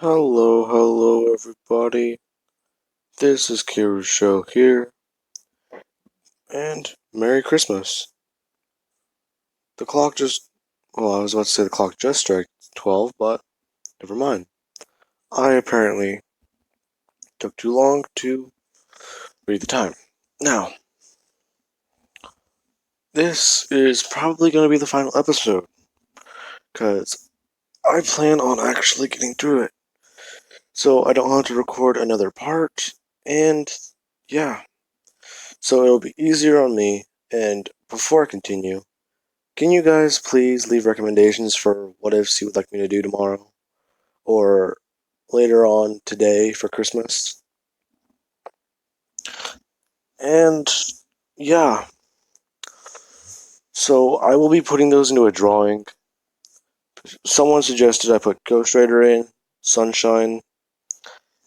Hello everybody. This is Kiru's show here, and Merry Christmas. The clock just, well, I was about to say the clock just struck 12, but never mind. I apparently took too long to read the time. Now, this is probably going to be the final episode, because I plan on actually getting through it. So I don't have to record another part, and yeah. So it'll be easier on me, and before I continue, can you guys please leave recommendations for what ifs you would like me to do tomorrow? Or later on today for Christmas? And yeah, so I will be putting those into a drawing. Someone suggested I put Ghost Rider in, Sunshine,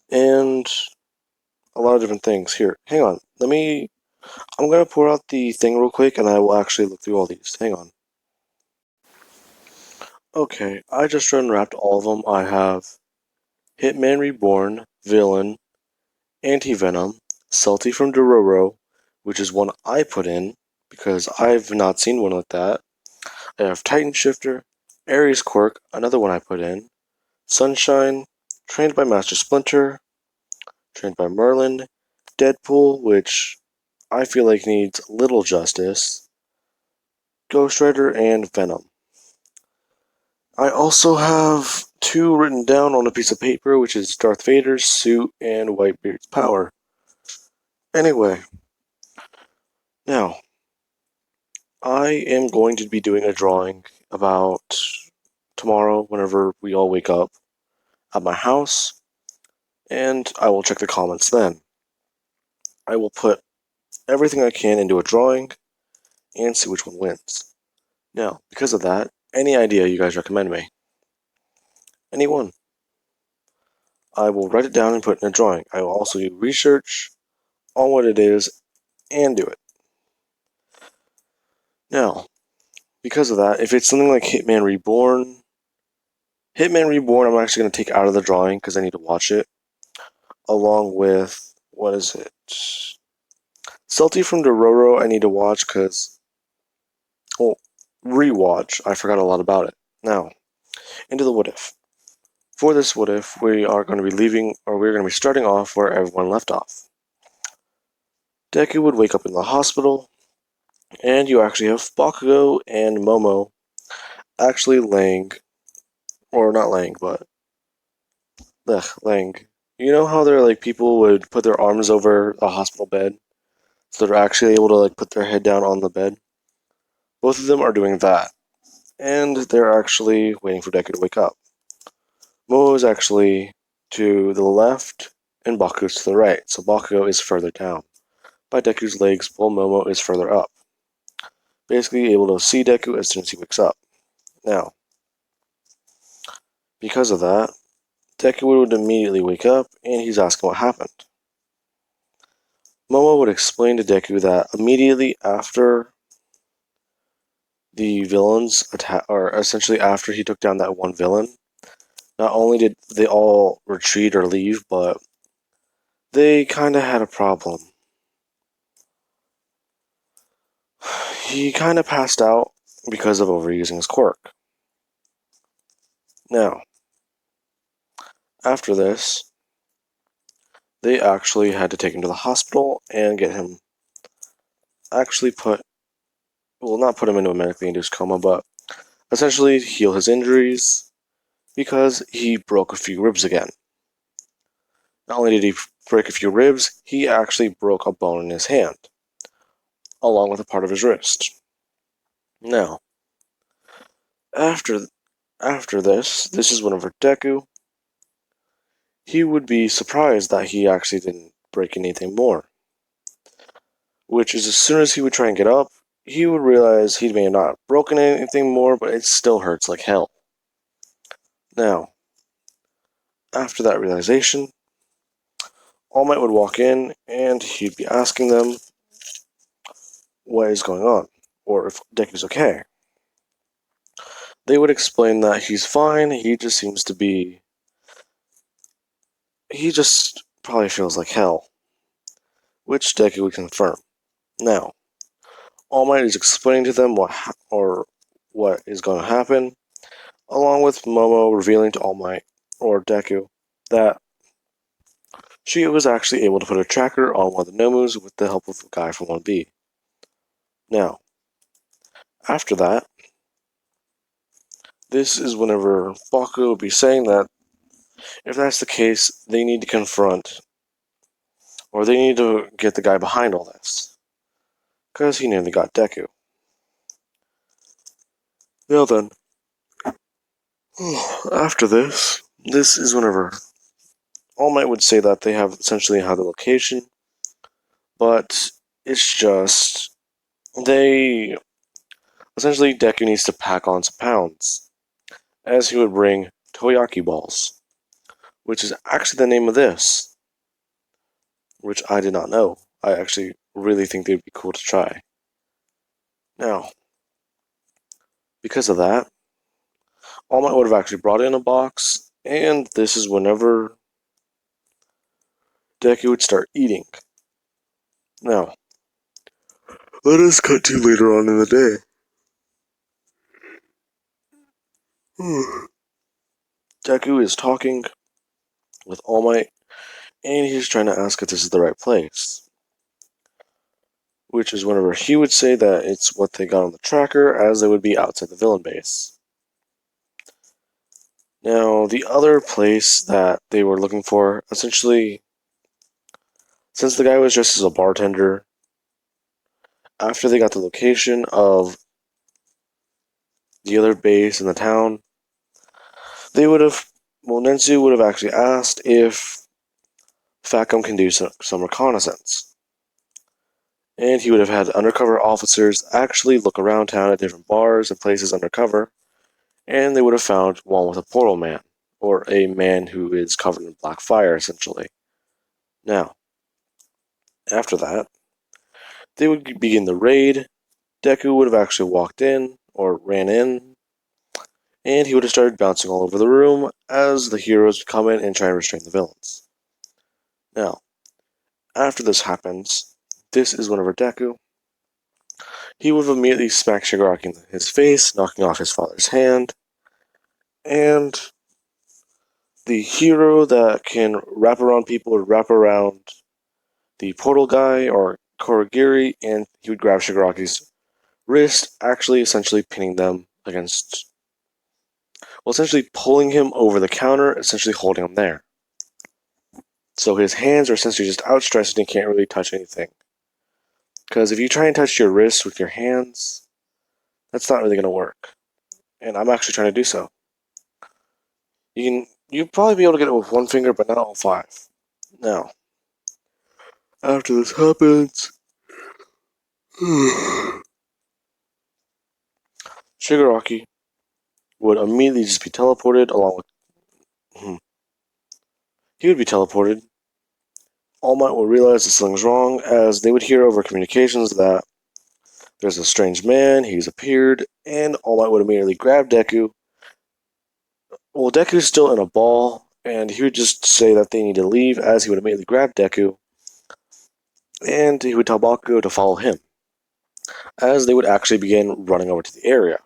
and a lot of different things. Here, hang on. I'm gonna pour out the thing real quick and I will actually look through all these. Hang on. Okay, I just unwrapped all of them. I have Hitman Reborn, Villain, Anti-Venom, Salty from Dororo, which is one I put in because I've not seen one like that. I have Titan Shifter, Ares Quirk, another one I put in, Sunshine, Trained by Master Splinter, Trained by Merlin, Deadpool, which I feel like needs little justice, Ghost Rider, and Venom. I also have two written down on a piece of paper, which is Darth Vader's suit and Whitebeard's power. Anyway, now, I am going to be doing a drawing about tomorrow whenever we all wake up at my house, and I will check the comments then. I will put everything I can into a drawing and see which one wins. Now, because of that, any idea you guys recommend me? Anyone? I will write it down and put it in a drawing. I will also do research on what it is and do it. Now, because of that, if it's something like Hitman Reborn, I'm actually going to take out of the drawing because I need to watch it, along with, what is it? Salty from Dororo I need to watch because, well, rewatch. I forgot a lot about it. Now, into the what if. For this what if, we are going to be we're going to be starting off where everyone left off. Deku would wake up in the hospital, and you actually have Bakugo and Momo actually laying, or not laying, but laying. You know how they're like people would put their arms over a hospital bed, so they're actually able to like put their head down on the bed? Both of them are doing that, and they're actually waiting for Deku to wake up. Momo is actually to the left, and Bakugo's to the right, so Bakugo is further down. By Deku's legs, while Momo is further up. Basically able to see Deku as soon as he wakes up. Now, because of that, Deku would immediately wake up, and he's asking what happened. Momo would explain to Deku that immediately after the villains attack, or essentially after he took down that one villain, not only did they all retreat or leave, but they kinda had a problem. He kinda passed out because of overusing his quirk. Now, after this, they actually had to take him to the hospital and get him not put him into a medically induced coma, but essentially heal his injuries because he broke a few ribs again. Not only did he break a few ribs, he actually broke a bone in his hand, along with a part of his wrist. Now, after this is whenever Deku, he would be surprised that he actually didn't break anything more. Which is as soon as he would try and get up, he would realize he may have not broken anything more, but it still hurts like hell. Now, after that realization, All Might would walk in and he'd be asking them what is going on, or if Deku's okay. They would explain that he's fine, he just seems to be he just probably feels like hell, which Deku would confirm. Now, All Might is explaining to them what is going to happen, along with Momo revealing to All Might, or Deku, that she was actually able to put a tracker on one of the Nomus with the help of a guy from 1B. Now, after that, this is whenever Bakugo would be saying that if that's the case, they need to confront, or they need to get the guy behind all this, because he nearly got Deku. Now then, after this is whenever All Might would say that they have essentially had the location, but it's just they essentially Deku needs to pack on some pounds, as he would bring Toyaki balls, which is actually the name of this, which I did not know. I actually really think they'd be cool to try. Now, because of that, All Might would have actually brought in a box, and this is whenever Deku would start eating. Now, let us cut to later on in the day. Deku is talking with All Might, and he's trying to ask if this is the right place. Which is whenever he would say that it's what they got on the tracker, as they would be outside the villain base. Now, the other place that they were looking for, essentially, since the guy was dressed as a bartender, after they got the location of the other base in the town, they would have, Nensu would have actually asked if Facom can do some reconnaissance. And he would have had undercover officers actually look around town at different bars and places undercover, and they would have found one with a portal man, or a man who is covered in black fire, essentially. Now, after that, they would begin the raid. Deku would have actually walked in, or ran in, and he would have started bouncing all over the room as the heroes would come in and try and restrain the villains. Now, after this happens, this is whenever Deku, he would have immediately smacked Shigaraki in his face, knocking off his father's hand, and the hero that can wrap around people would wrap around the portal guy, or Korogiri, and he would grab Shigaraki's wrist, actually essentially pinning them against, well, essentially pulling him over the counter, essentially holding him there. So his hands are essentially just outstretched and he can't really touch anything. Because if you try and touch your wrist with your hands, that's not really going to work. And I'm actually trying to do so. You'd probably be able to get it with one finger, but not all five. Now, after this happens, Shigaraki would immediately just be teleported along with. He would be teleported. All Might will realize that something's wrong, as they would hear over communications that there's a strange man, he's appeared, and All Might would immediately grab Deku. Well, Deku's still in a ball, and he would just say that they need to leave, as he would immediately grab Deku, and he would tell Bakugo to follow him, as they would actually begin running over to the area.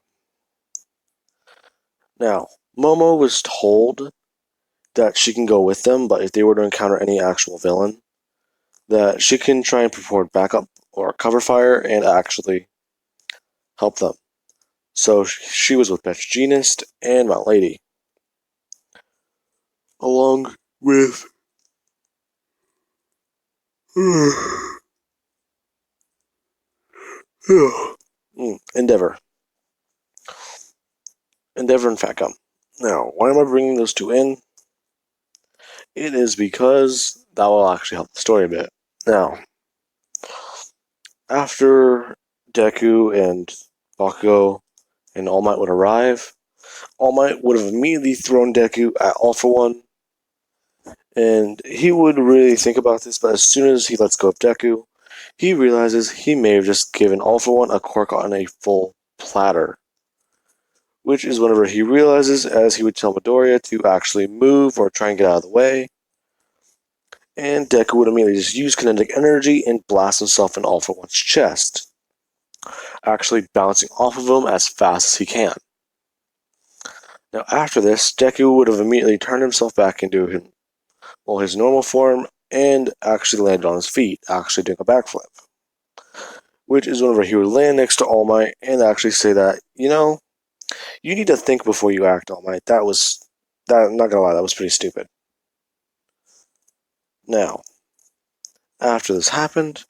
Now, Momo was told that she can go with them, but if they were to encounter any actual villain, that she can try and purport backup or cover fire and actually help them. So she was with Beth Genist and Mount Lady, along with Endeavor. Endeavor and Fatgum. Now, why am I bringing those two in? It is because that will actually help the story a bit. Now, after Deku and Bakugo and All Might would arrive, All Might would have immediately thrown Deku at All For One, and he would really think about this, but as soon as he lets go of Deku, he realizes he may have just given All For One a quirk on a full platter. Which is whenever he realizes, as he would tell Midoriya to actually move or try and get out of the way. and Deku would immediately just use kinetic energy and blast himself in All For One's chest, actually bouncing off of him as fast as he can. Now after this, Deku would have immediately turned himself back into his normal form and actually landed on his feet, actually doing a backflip. Which is whenever he would land next to All Might and actually say that, you need to think before you act, All Might. I'm not gonna lie, that was pretty stupid. Now, after this happened,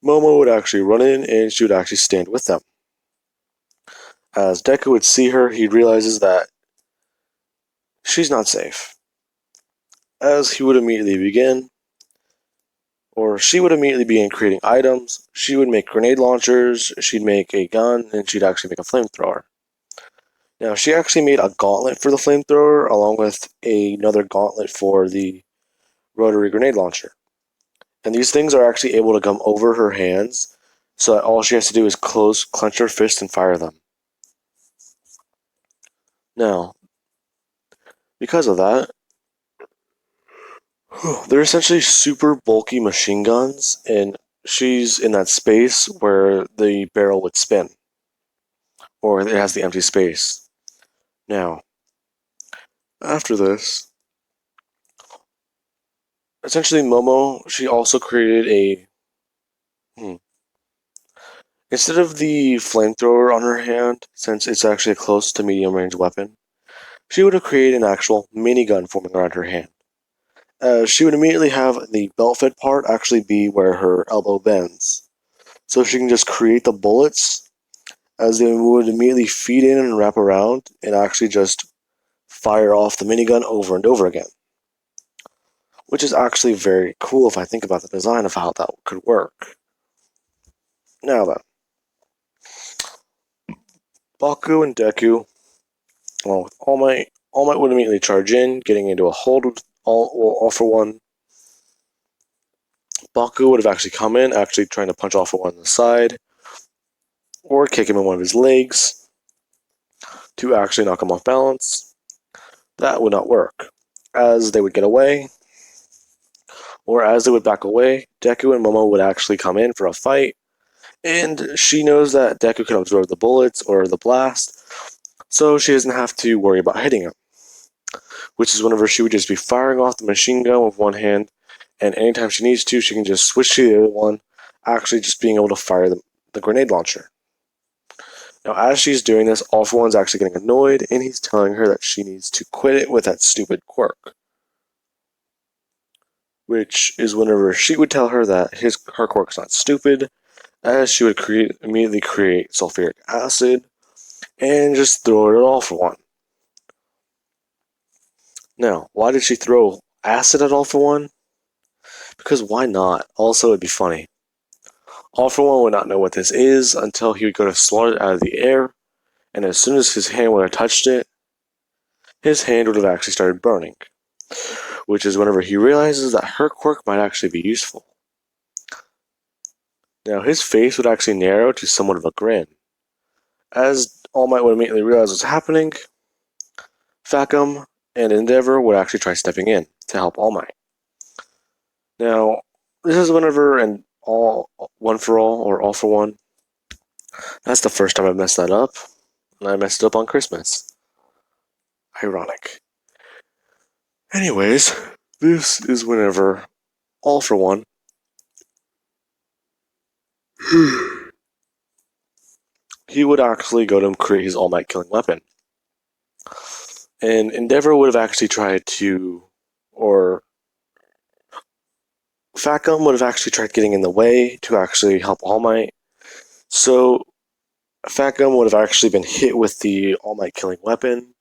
Momo would actually run in and she would actually stand with them. As Deku would see her, he realizes that she's not safe. As he would immediately begin, or she would immediately begin creating items. She would make grenade launchers, she'd make a gun, and she'd actually make a flamethrower. Now, she actually made a gauntlet for the flamethrower, along with another gauntlet for the rotary grenade launcher. And these things are actually able to come over her hands, so that all she has to do is clench her fist, and fire them. Now, because of that, they're essentially super bulky machine guns, and she's in that space where the barrel would spin, or it has the empty space. Now, after this, essentially Momo, she also created instead of the flamethrower on her hand, since it's actually a close to medium range weapon, she would have created an actual minigun forming around her hand. She would immediately have the belt fed part actually be where her elbow bends. So she can just create the bullets as they would immediately feed in and wrap around and actually just fire off the minigun over and over again. Which is actually very cool if I think about the design of how that could work. Now then, Baku and Deku, along with All Might would immediately charge in, getting into a hold with All For One. Baku would have actually come in, actually trying to punch All For One in the side, or kick him in one of his legs to actually knock him off balance. That would not work. As they would get away, or as they would back away, Deku and Momo would actually come in for a fight, and she knows that Deku can absorb the bullets or the blast, so she doesn't have to worry about hitting him. Which is whenever she would just be firing off the machine gun with one hand, and anytime she needs to, she can just switch to the other one, actually just being able to fire the grenade launcher. Now, as she's doing this, All For One's actually getting annoyed, and he's telling her that she needs to quit it with that stupid quirk. Which is whenever she would tell her that her quirk's not stupid, as she would immediately create sulfuric acid and just throw it at All For One. Now, why did she throw acid at All For One? Because why not? Also, it'd be funny. All For One would not know what this is until he would go to swat it out of the air, and as soon as his hand would have touched it, his hand would have actually started burning. Which is whenever he realizes that her quirk might actually be useful. Now, his face would actually narrow to somewhat of a grin. As All Might would immediately realize what's happening, Facum and Endeavor would actually try stepping in to help All Might. Now, this is whenever an One For All or All For One. That's the first time I've messed that up, and I messed it up on Christmas. Ironic. Anyways, this is whenever All For One he would actually go to create his All Might killing weapon. And Endeavor would have actually tried to, or Facum would have actually tried getting in the way to actually help All Might. So Facum would have actually been hit with the All Might killing weapon,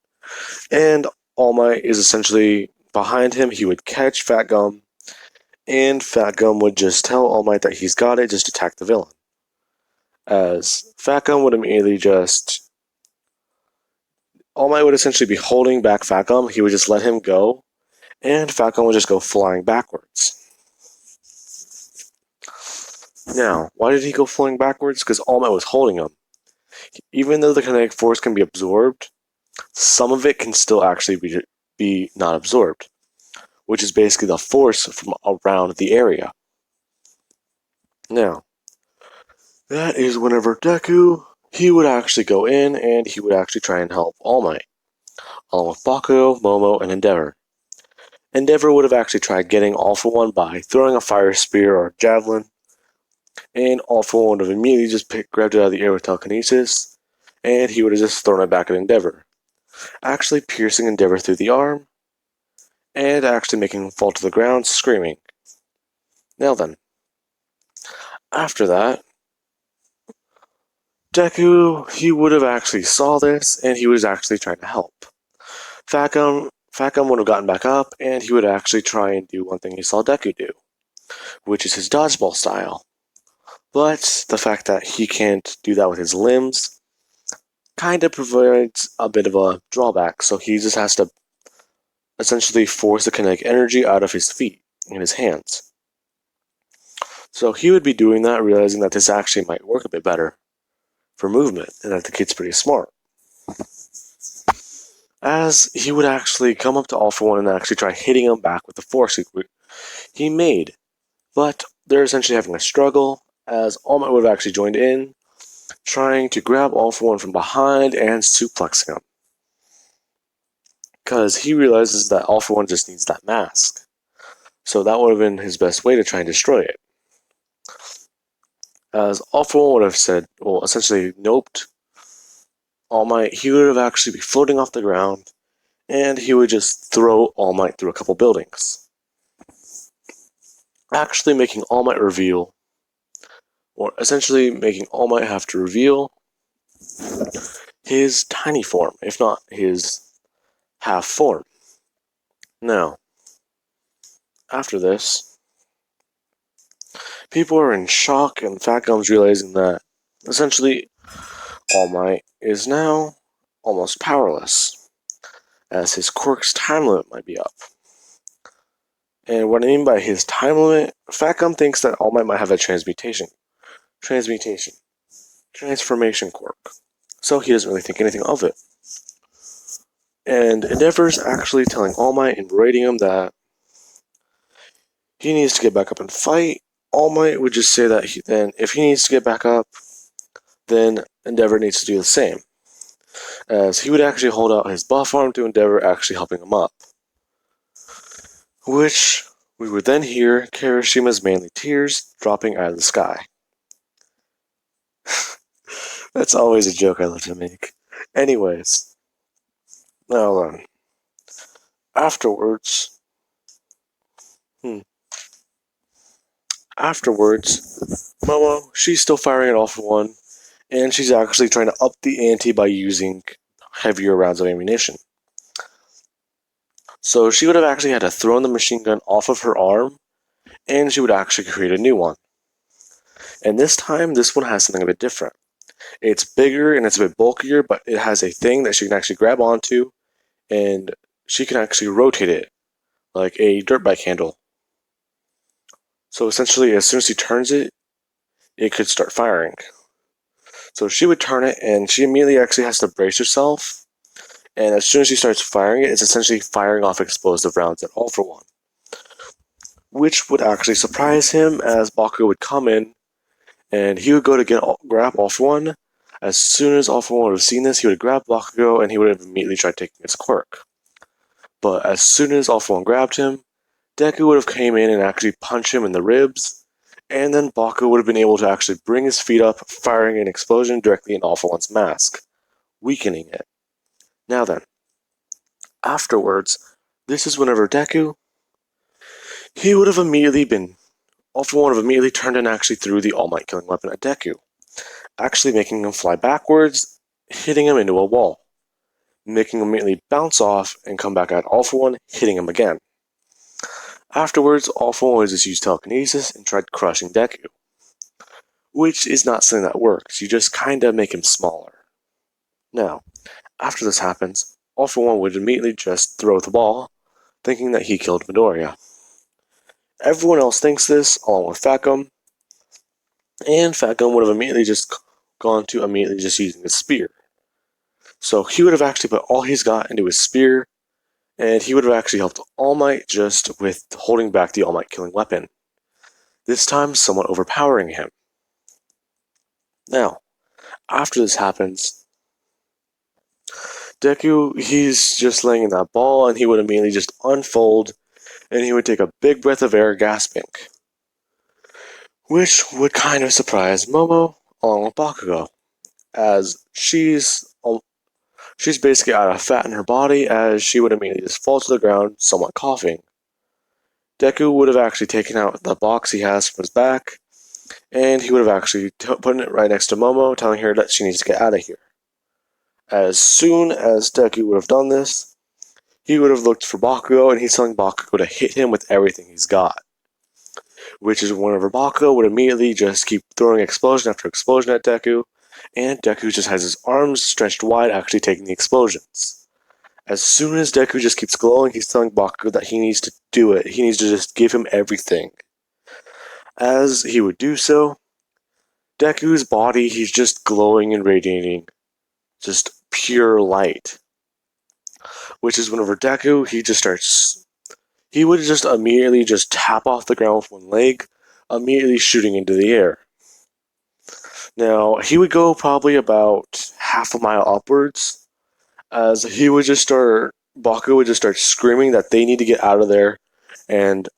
and All Might is essentially behind him. He would catch Facum, and Facum would just tell All Might that he's got it, just attack the villain. As Facum would immediately just... All Might would essentially be holding back Facum. He would just let him go, and Facum would just go flying backwards. Now, why did he go flying backwards? Because All Might was holding him. Even though the kinetic force can be absorbed, some of it can still actually be not absorbed. which is basically the force from around the area. Now, that is whenever Deku, he would actually go in and he would actually try and help All Might, along with Bakugo, Momo, and Endeavor. Endeavor would have actually tried getting All For One by throwing a fire spear or a javelin, and All For One would have immediately just grabbed it out of the air with telekinesis, and he would have just thrown it back at Endeavor, actually piercing Endeavor through the arm, and actually making him fall to the ground, screaming. Now then, after that, Deku, he would have actually saw this, and he was actually trying to help. Fat Gum would have gotten back up, and he would actually try and do one thing he saw Deku do, which is his dodgeball style. But the fact that he can't do that with his limbs kind of provides a bit of a drawback, so he just has to essentially force the kinetic energy out of his feet and his hands. So he would be doing that, realizing that this actually might work a bit better for movement, and that the kid's pretty smart. As he would actually come up to All For One and actually try hitting him back with the force he made. But they're essentially having a struggle, as All Might would have actually joined in, trying to grab All For One from behind and suplexing him. Because he realizes that All For One just needs that mask. So that would have been his best way to try and destroy it. As All For One would have said, well, essentially noped All Might, he would have actually be floating off the ground, and he would just throw All Might through a couple buildings, actually making All Might reveal, or essentially making All Might have to reveal his tiny form, if not his half form. Now, after this, people are in shock, and Fat Gum's realizing that essentially All Might is now almost powerless, as his quirk's time limit might be up. And what I mean by his time limit, Fat Gum thinks that All Might have a transformation quirk, so he doesn't really think anything of it. And Endeavor's actually telling All Might and berating him that he needs to get back up and fight. All Might would just say that then if he needs to get back up, then Endeavor needs to do the same, as he would actually hold out his buff arm to Endeavor, actually helping him up. Which we would then hear Kirishima's manly tears dropping out of the sky. That's always a joke I love to make. Anyways, now then, afterwards, Momo, she's still firing it All For One, and she's actually trying to up the ante by using heavier rounds of ammunition. So she would have actually had to throw the machine gun off of her arm, and she would actually create a new one. And this time, this one has something a bit different. It's bigger and it's a bit bulkier, but it has a thing that she can actually grab onto, and she can actually rotate it like a dirt bike handle. So essentially, as soon as she turns it, it could start firing. So she would turn it, and she immediately actually has to brace herself, and as soon as she starts firing it, it's essentially firing off explosive rounds at All For One, which would actually surprise him, as Bakugo would come in, and he would go to grab All For One. As soon as All For One would have seen this, he would have grabbed Bakugo, and he would have immediately tried taking his quirk. But as soon as All For One grabbed him, Deku would have came in and actually punched him in the ribs, and then Bakugo would have been able to actually bring his feet up, firing an explosion directly in All For One's mask, weakening it. Now then, afterwards, this is whenever Deku, he would have immediately been, All For One would have immediately turned and actually threw the All Might killing weapon at Deku, actually making him fly backwards, hitting him into a wall, making him immediately bounce off and come back at All For One, hitting him again. Afterwards, All For One just used telekinesis and tried crushing Deku, which is not something that works. You just kinda make him smaller. Now, after this happens, All For One would immediately just throw the ball, thinking that he killed Midoriya. Everyone else thinks this, along with Fat Gum, and Fat Gum would have immediately just gone to immediately just using his spear. So he would have actually put all he's got into his spear, and he would have actually helped All Might just with holding back the All Might killing weapon, this time somewhat overpowering him. Now, after this happens, Deku, he's just laying in that ball, and he would immediately just unfold, and he would take a big breath of air, gasping, which would kind of surprise Momo along with Bakugo, as she's basically out of fat in her body, as she would immediately just fall to the ground, somewhat coughing. Deku would have actually taken out the box he has from his back, and he would have actually put it right next to Momo, telling her that she needs to get out of here. As soon as Deku would have done this, he would have looked for Bakugo, and he's telling Bakugo to hit him with everything he's got. Which is whenever Bakugo would immediately just keep throwing explosion after explosion at Deku, and Deku just has his arms stretched wide, actually taking the explosions. As soon as Deku just keeps glowing, he's telling Bakugo that he needs to do it. He needs to just give him everything. As he would do so, Deku's body, he's just glowing and radiating just pure light. Which is whenever Deku, he would just immediately just tap off the ground with one leg, immediately shooting into the air. Now, he would go probably about half a mile upwards, as Baku would just start screaming that they need to get out of there, and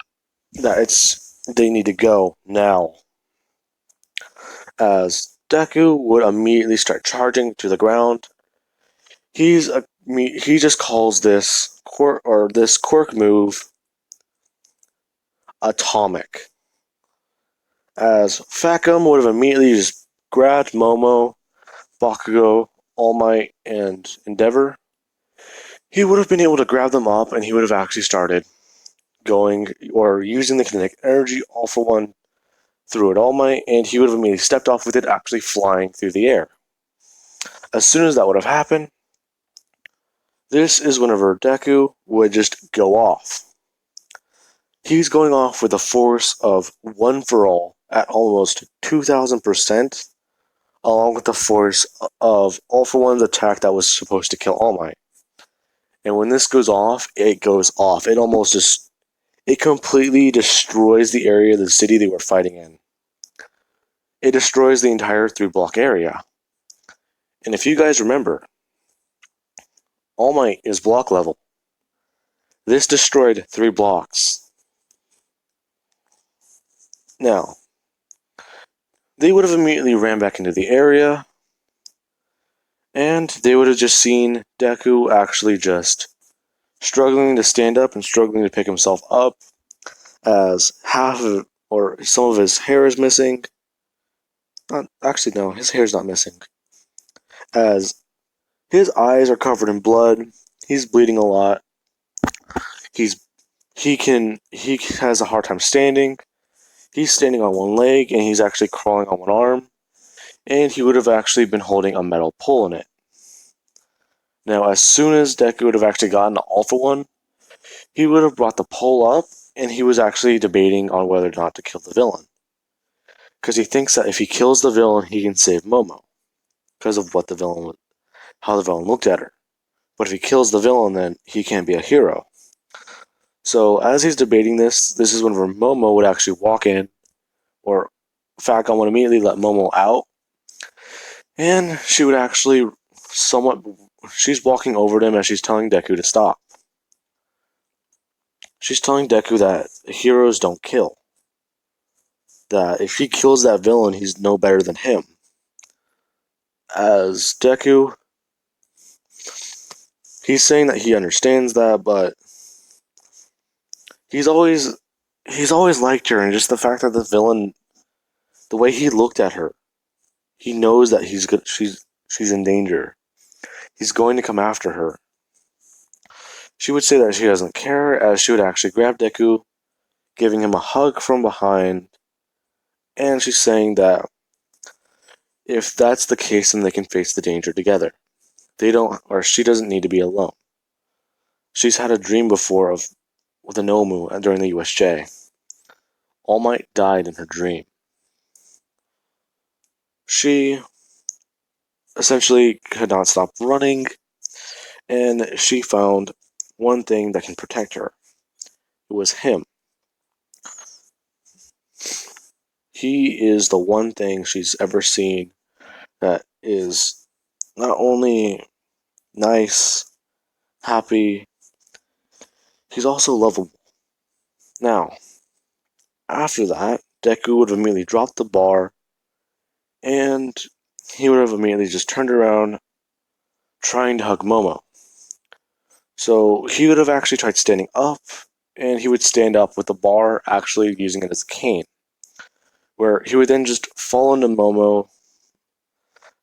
that they need to go now. As Deku would immediately start charging to the ground, he just calls this quirk move atomic. As Facum would have immediately just grabbed Momo, Bakugo, All Might, and Endeavor, he would have been able to grab them up, and he would have actually started going or using the kinetic energy all for one through it All Might, and he would have immediately stepped off with it, actually flying through the air. As soon as that would have happened, this is whenever Deku would just go off. He's going off with a force of 1 for all at almost 2,000%, along with the force of All for One's attack that was supposed to kill All Might. And when this goes off, it goes off. It completely destroys the area of the city they were fighting in. It destroys the entire 3-block area. And if you guys remember, All Might is block level. This destroyed 3 blocks. Now, they would have immediately ran back into the area, and they would have just seen Deku actually just struggling to stand up and struggling to pick himself up, as some of his hair is missing. Actually, no, his hair's not missing. As his eyes are covered in blood, he's bleeding a lot. He has a hard time standing. He's standing on one leg, and he's actually crawling on one arm, and he would have actually been holding a metal pole in it. Now, as soon as Deku would have actually gotten to All for One, he would have brought the pole up, and he was actually debating on whether or not to kill the villain. Because he thinks that if he kills the villain, he can save Momo. Because of how the villain looked at her. But if he kills the villain, then he can't be a hero. So as he's debating this is when Momo would actually walk in, or Falcon would immediately let Momo out, and she would actually she's walking over to him as she's telling Deku to stop. She's telling Deku that heroes don't kill. That if he kills that villain, he's no better than him. As Deku, he's saying that he understands that, but he's always liked her, and just the fact that the villain, the way he looked at her, he knows that she's in danger. He's going to come after her. She would say that she doesn't care, as she would actually grab Deku, giving him a hug from behind, and she's saying that if that's the case, then they can face the danger together. She doesn't need to be alone. She's had a dream before with a Nomu during the USJ. All Might died in her dream. She essentially could not stop running, and she found one thing that can protect her. It was him. He is the one thing she's ever seen that is not only nice, happy, he's also lovable. Now, after that, Deku would have immediately dropped the bar and he would have immediately just turned around trying to hug Momo. So he would have actually tried standing up, and he would stand up with the bar actually using it as a cane, where he would then just fall into Momo,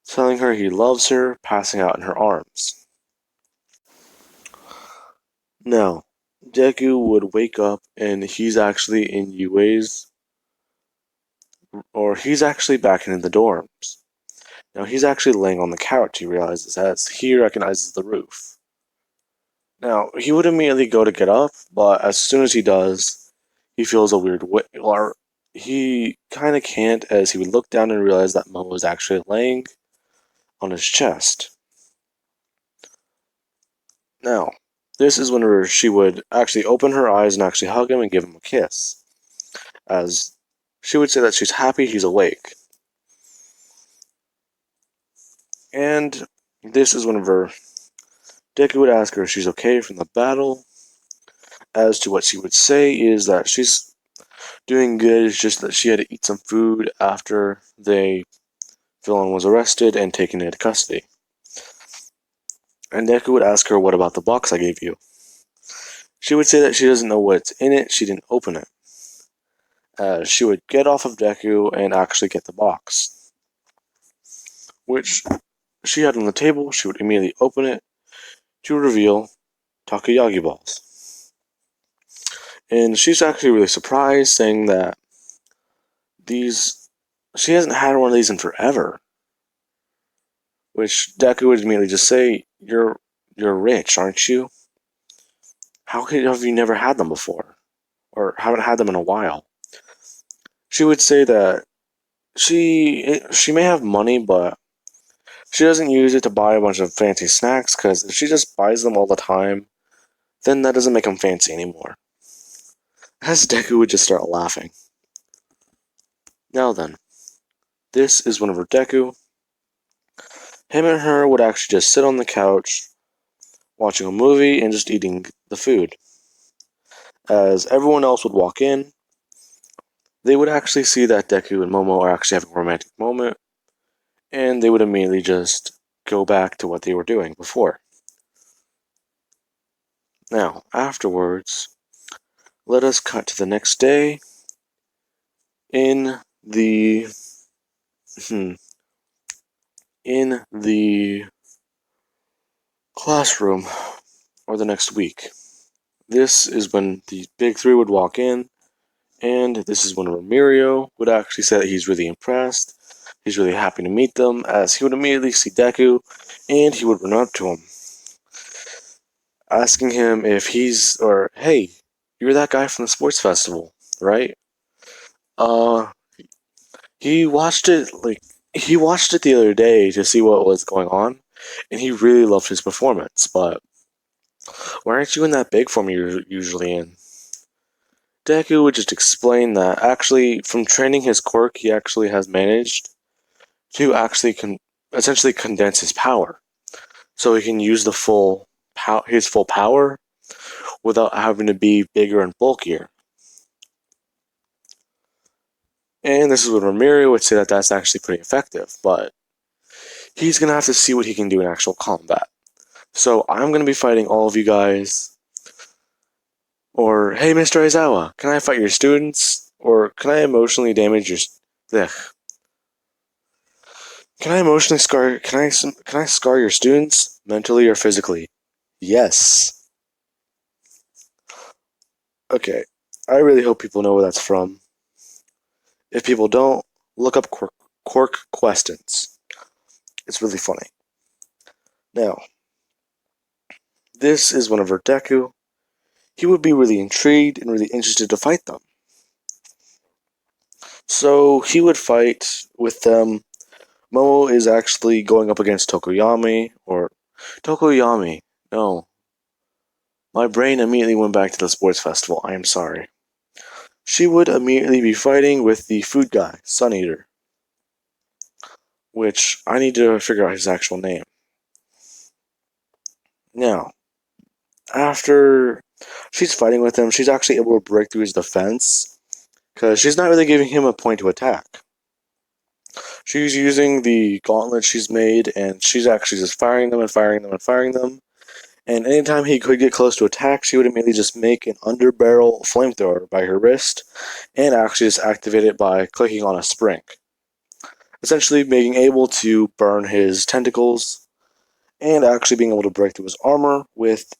telling her he loves her, passing out in her arms. Now, Deku would wake up and he's actually in Yue's, or he's actually back in the dorms. Now he's actually laying on the couch, he realizes, as he recognizes the roof. Now, he would immediately go to get up, but as soon as he does, he feels a weird or he kind of can't, as he would look down and realize that Momo is actually laying on his chest. Now, this is whenever she would actually open her eyes and actually hug him and give him a kiss, as she would say that she's happy he's awake. And this is whenever Deku would ask her if she's okay from the battle. As to what she would say is that she's doing good, it's just that she had to eat some food after the villain was arrested and taken into custody. And Deku would ask her, what about the box I gave you? She would say that she doesn't know what's in it, she didn't open it. She would get off of Deku and actually get the box, which she had on the table. She would immediately open it to reveal takoyaki balls. And she's actually really surprised, saying that she hasn't had one of these in forever. Which Deku would immediately just say, You're rich, aren't you? How have you never had them before? Or haven't had them in a while? She would say that she may have money, but she doesn't use it to buy a bunch of fancy snacks, because if she just buys them all the time, then that doesn't make them fancy anymore. As Deku would just start laughing. Now then, this is whenever Deku, him and her would actually just sit on the couch, watching a movie and just eating the food. As everyone else would walk in, they would actually see that Deku and Momo are actually having a romantic moment, and they would immediately just go back to what they were doing before. Now, afterwards, let us cut to the next day in the in the classroom, or the next week. This is when the big three would walk in, and this is when Ramirio would actually say that he's really impressed. He's really happy to meet them, as he would immediately see Deku, and he would run up to him, asking him if hey, you're that guy from the sports festival, right? Uh, he watched it the other day to see what was going on, and he really loved his performance, but why aren't you in that big form you're usually in? Deku would just explain that actually, from training his quirk, he actually has managed to actually essentially condense his power, so he can use his full power without having to be bigger and bulkier. And this is when Ramirio would say that that's actually pretty effective, but he's gonna have to see what he can do in actual combat. So I'm gonna be fighting all of you guys. Or, hey, Mr. Aizawa, can I fight your students? Or can I emotionally damage your? Ugh. Can I emotionally scar? Can I scar your students mentally or physically? Yes. Okay. I really hope people know where that's from. If people don't, look up quirk questions. It's really funny. Now, this is one of her Deku. He would be really intrigued and really interested to fight them. So he would fight with them. Momo is actually going up against Tokoyami, or Tokoyami, no. My brain immediately went back to the sports festival. I am sorry. She would immediately be fighting with the food guy, Sun Eater, which I need to figure out his actual name. Now, after she's fighting with him, she's actually able to break through his defense because she's not really giving him a point to attack. She's using the gauntlet she's made, and she's actually just firing them and firing them and firing them. And anytime he could get close to attack, she would immediately just make an underbarrel flamethrower by her wrist and actually just activate it by clicking on a spring, essentially being able to burn his tentacles and actually being able to break through his armor with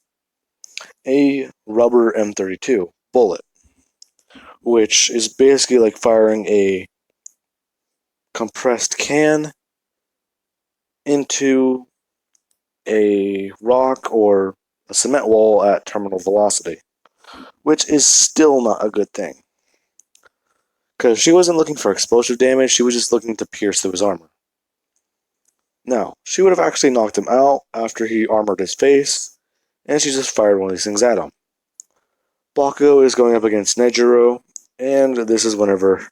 a rubber M32 bullet, which is basically like firing a compressed can into a rock or a cement wall at terminal velocity, which is still not a good thing. Because she wasn't looking for explosive damage, she was just looking to pierce through his armor. Now, she would have actually knocked him out after he armored his face, and she just fired one of these things at him. Bakugo is going up against Nejiro, and this is whenever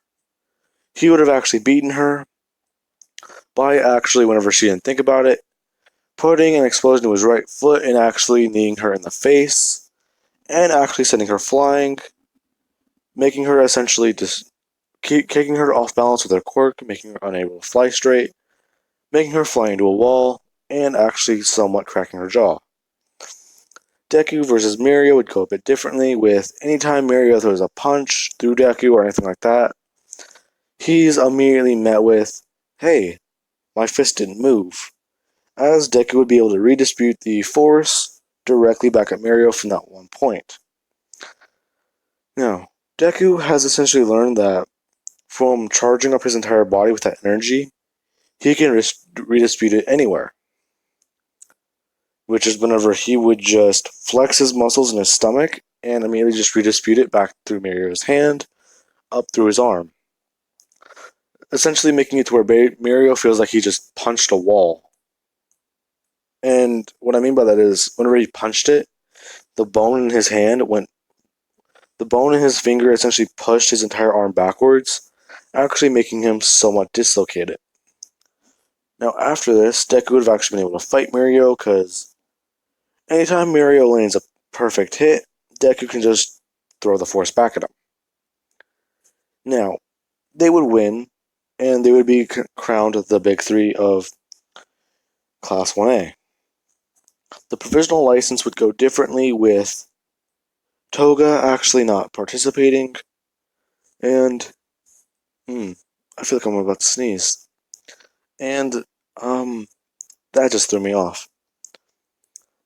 he would have actually beaten her by actually, whenever she didn't think about it, putting an explosion to his right foot and actually kneeing her in the face, and actually sending her flying, making her essentially just kicking her off balance with her quirk, making her unable to fly straight, making her fly into a wall, and actually somewhat cracking her jaw. Deku versus Mirio would go a bit differently, with anytime Mirio throws a punch through Deku or anything like that, he's immediately met with, "Hey, my fist didn't move," as Deku would be able to redistribute the force directly back at Mirio from that one point. Now, Deku has essentially learned that from charging up his entire body with that energy, he can redistribute it anywhere. Which is whenever he would just flex his muscles in his stomach and immediately just redistribute it back through Mirio's hand, up through his arm. Essentially making it to where Mirio feels like he just punched a wall. And what I mean by that is, whenever he punched it, the bone in his hand went. The bone in his finger essentially pushed his entire arm backwards, actually making him somewhat dislocated. Now, after this, Deku would have actually been able to fight Mirio because anytime Mirio lands a perfect hit, Deku can just throw the force back at him. Now, they would win, and they would be crowned the big three of Class 1A. The provisional license would go differently, with Toga actually not participating, and I feel like I'm about to sneeze. And that just threw me off.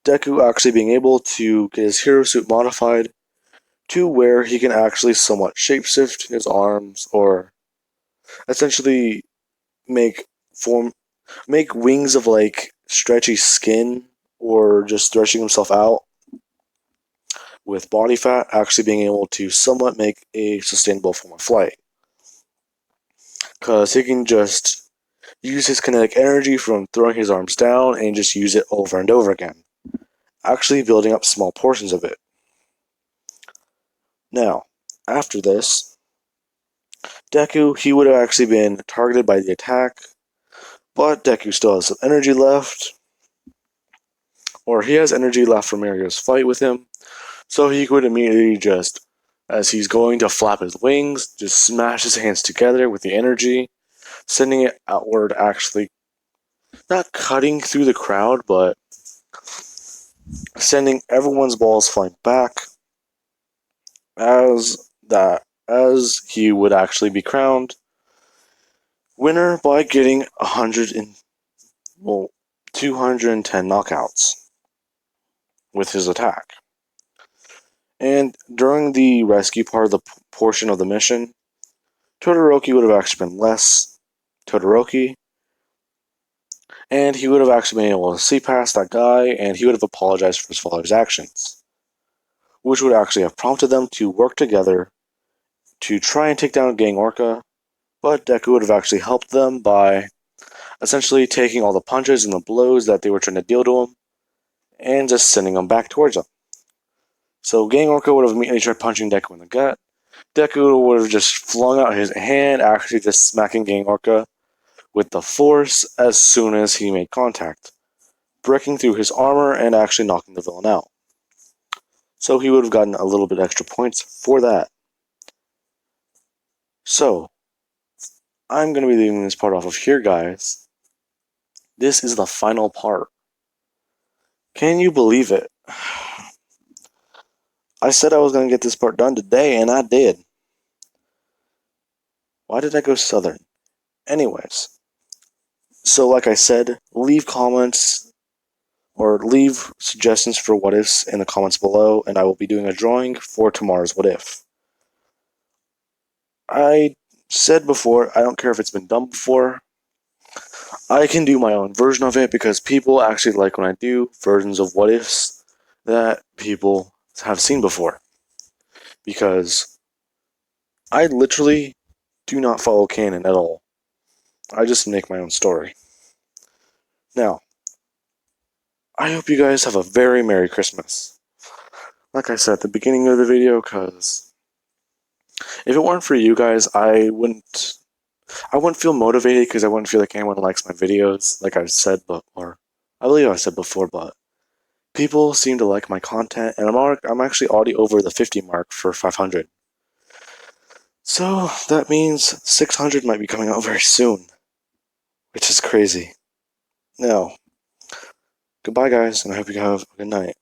Deku actually being able to get his hero suit modified to where he can actually somewhat shapeshift his arms, or essentially make wings of like stretchy skin, or just stretching himself out with body fat, actually being able to somewhat make a sustainable form of flight. Because he can just use his kinetic energy from throwing his arms down and just use it over and over again, actually building up small portions of it. Now, after this, Deku, he would have actually been targeted by the attack, but Deku still has some energy left, or he has energy left from Mario's fight with him, so he could immediately just, as he's going to flap his wings, just smash his hands together with the energy, sending it outward, actually not cutting through the crowd, but sending everyone's balls flying back, as he would actually be crowned winner by getting 210 knockouts with his attack. And during the rescue part of the portion of the mission, Todoroki would have actually been less Todoroki, and he would have actually been able to see past that guy, and he would have apologized for his father's actions, which would actually have prompted them to work together to try and take down Gang Orca, but Deku would have actually helped them by essentially taking all the punches and the blows that they were trying to deal to him, and just sending them back towards him. So Gang Orca would have immediately tried punching Deku in the gut. Deku would have just flung out his hand, actually just smacking Gang Orca with the force as soon as he made contact, breaking through his armor and actually knocking the villain out. So he would have gotten a little bit extra points for that. So, I'm going to be leaving this part off of here, guys. This is the final part. Can you believe it? I said I was going to get this part done today, and I did. Why did I go southern? Anyways, so like I said, leave comments or leave suggestions for what ifs in the comments below, and I will be doing a drawing for tomorrow's what if. I said before, I don't care if it's been done before. I can do my own version of it because people actually like when I do versions of what ifs that people have seen before. Because I literally do not follow canon at all. I just make my own story. Now, I hope you guys have a very Merry Christmas. Like I said at the beginning of the video, because if it weren't for you guys, I wouldn't feel motivated because I wouldn't feel like anyone likes my videos, like I've said before. I believe I said before, but people seem to like my content, and I'm actually already over the 50 mark for 500. So that means 600 might be coming out very soon, which is crazy. Now, goodbye guys, and I hope you have a good night.